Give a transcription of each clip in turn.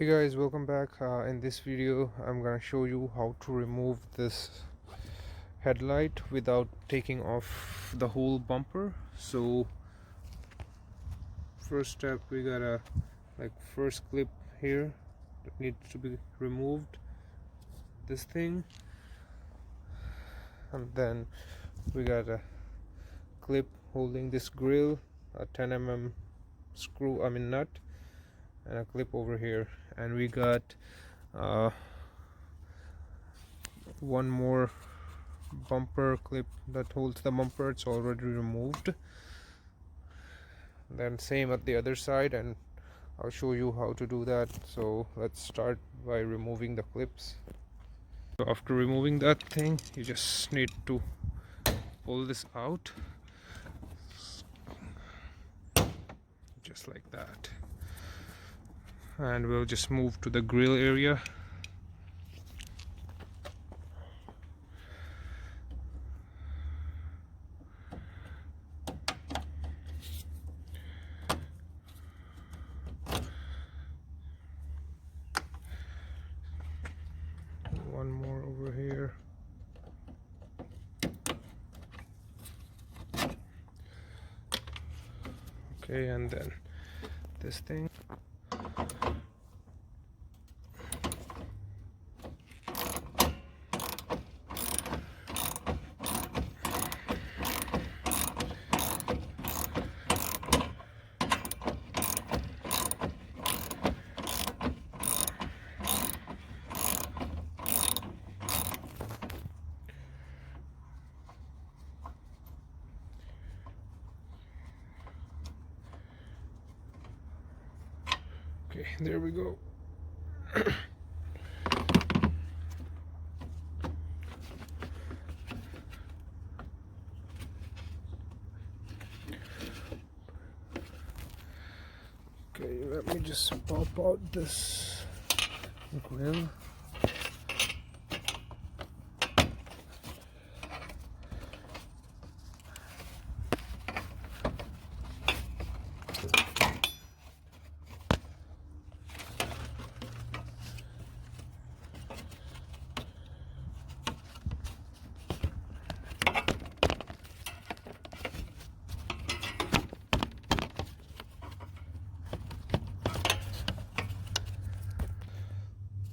Hey guys, welcome back. In this video I'm gonna show you how to remove this headlight without taking off the whole bumper. So first step, we gotta first clip here that needs to be removed, this thing, and then we got a clip holding this grill, a 10 mm nut, and a clip over here, and we got one more bumper clip that holds the bumper. It's already removed. Then same at the other side, and I'll show you how to do that. So let's start by removing the clips. So after removing that thing, you just need to pull this out just like that, and we'll just move to the grill area. One more over here. Okay, and then this thing. Okay, there we go. Okay, let me just pop out this grill.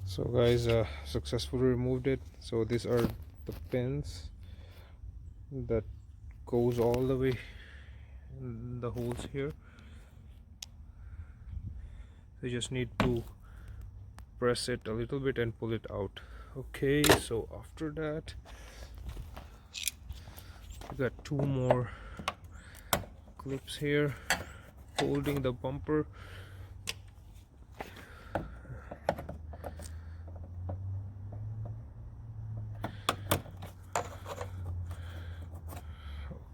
So guys, successfully removed it. So these are the pins that goes all the way in the holes here. So you just need to press it a little bit and pull it out. Okay, so after that, we got two more clips here holding the bumper.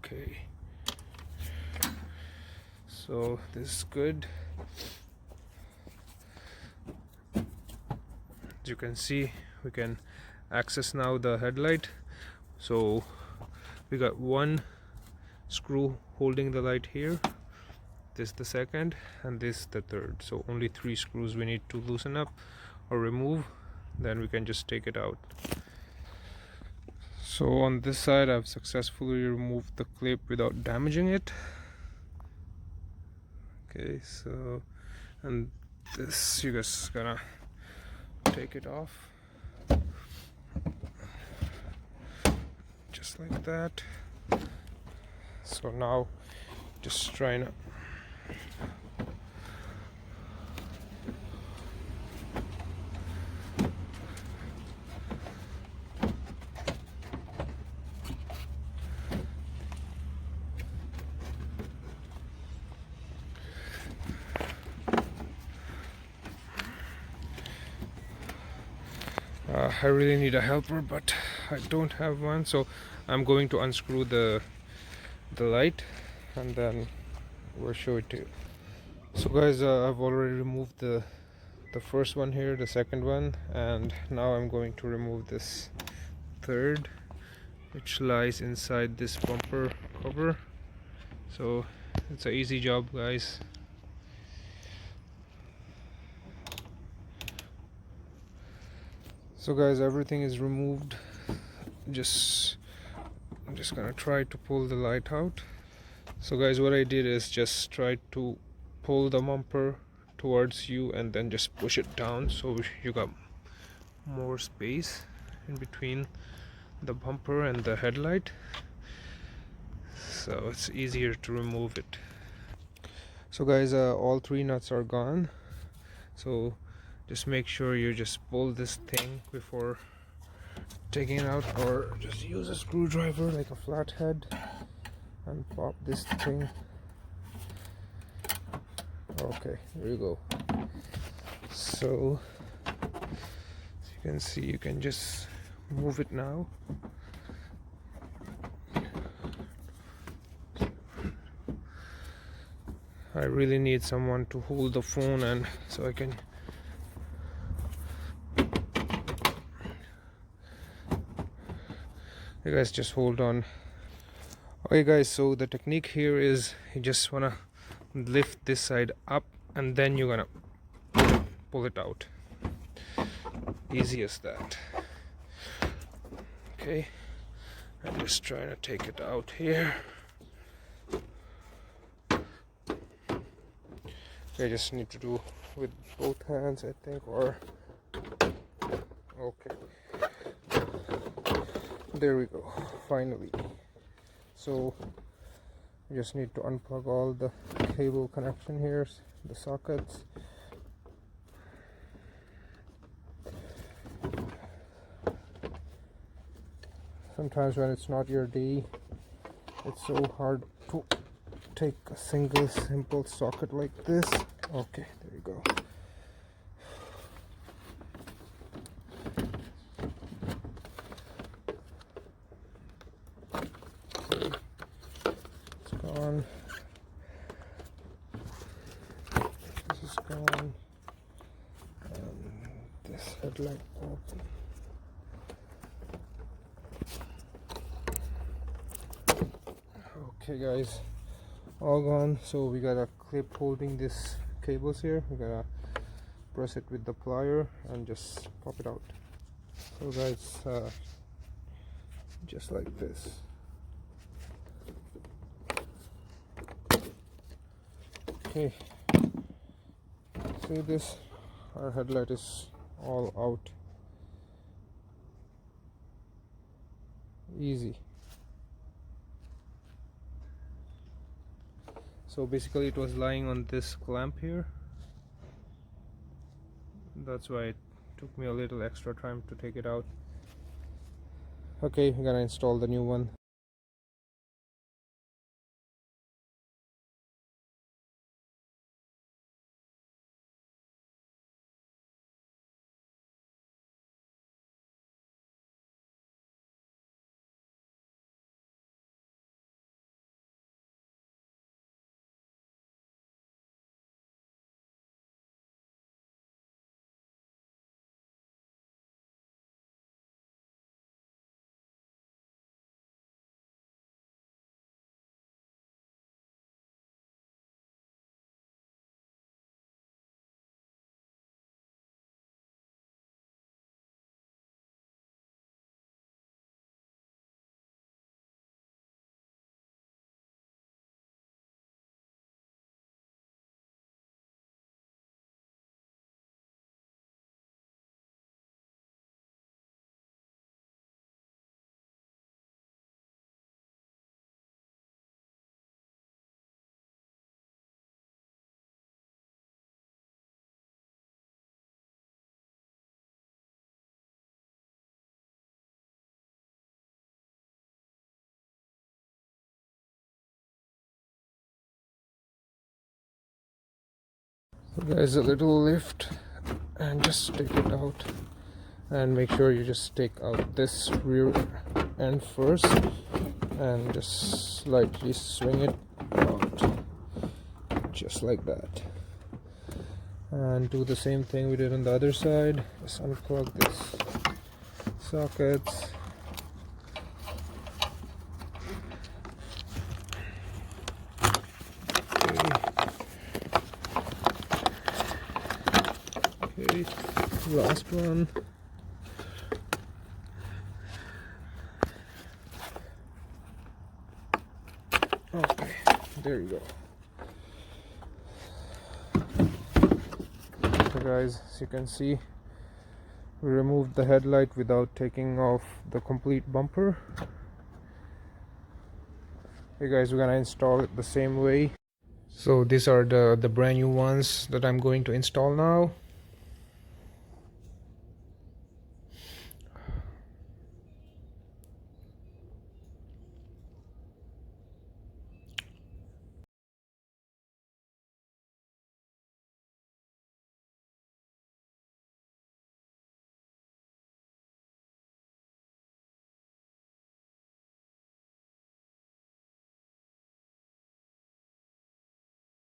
Okay, so this is good. As you can see, we can access now the headlight. So we got one screw holding the light here, this the second, and this the third. So only 3 screws we need to loosen up or remove, then we can just take it out. So on this side, I've successfully removed the clip without damaging it. Okay, so, and this, you guys gonna take it off just like that. So now just trying to I really need a helper, but I don't have one, so I'm going to unscrew the light and then we'll show it to you. So guys, I've already removed the first one here, the second one, and now I'm going to remove this third, which lies inside this bumper cover. So it's an easy job, guys. So guys, everything is removed. I'm just gonna try to pull the light out. So guys, what I did is just try to pull the bumper towards you and then just push it down so you got more space in between the bumper and the headlight, so it's easier to remove it. So guys, all three nuts are gone, so just make sure you just pull this thing before taking it out, or just use a screwdriver like a flathead and pop this thing. Okay, there you go. So as you can see, you can just move it now. I really need someone to hold the phone and so I can you guys just hold on. Okay guys, so the technique here is you just wanna lift this side up and then you're gonna pull it out. Easy as that. Okay, I'm just trying to take it out here. I just need to do with both hands, I think, or okay, there we go, finally. So you just need to unplug all the cable connection here, the sockets. Sometimes when it's not your day, it's so hard to take a single simple socket like this. Okay, there you go. It's gone. This is gone. And this headlight open. Okay guys, all gone. So we got a clip holding this cables here. We gotta press it with the plier and just pop it out. So guys, just like this. Okay, see this, our headlight is all out. Easy. So basically it was lying on this clamp here. That's why it took me a little extra time to take it out. Okay, we're gonna install the new one. So guys, a little lift and just take it out, and make sure you just take out this rear end first and just slightly swing it out, just like that. And do the same thing we did on the other side. Just unplug this sockets. Okay, last one. There you go. So guys, as you can see, we removed the headlight without taking off the complete bumper. Hey guys, we're gonna install it the same way. So these are the brand new ones that I'm going to install now.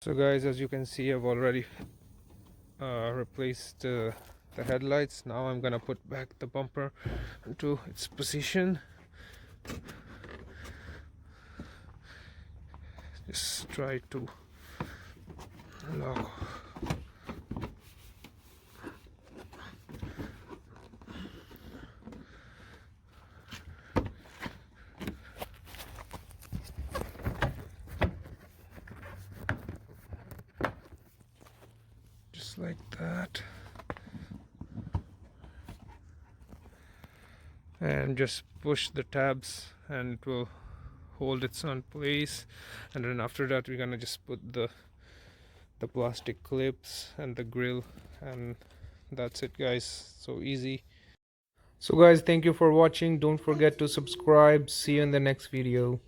So guys, as you can see, I've already replaced the headlights. Now I'm gonna put back the bumper into its position. Just try to lock. Just like that. And just push the tabs and it will hold its on place. And then after that we're gonna just put the plastic clips and the grill, and that's it guys. So easy. So guys, thank you for watching. Don't forget to subscribe. See you in the next video.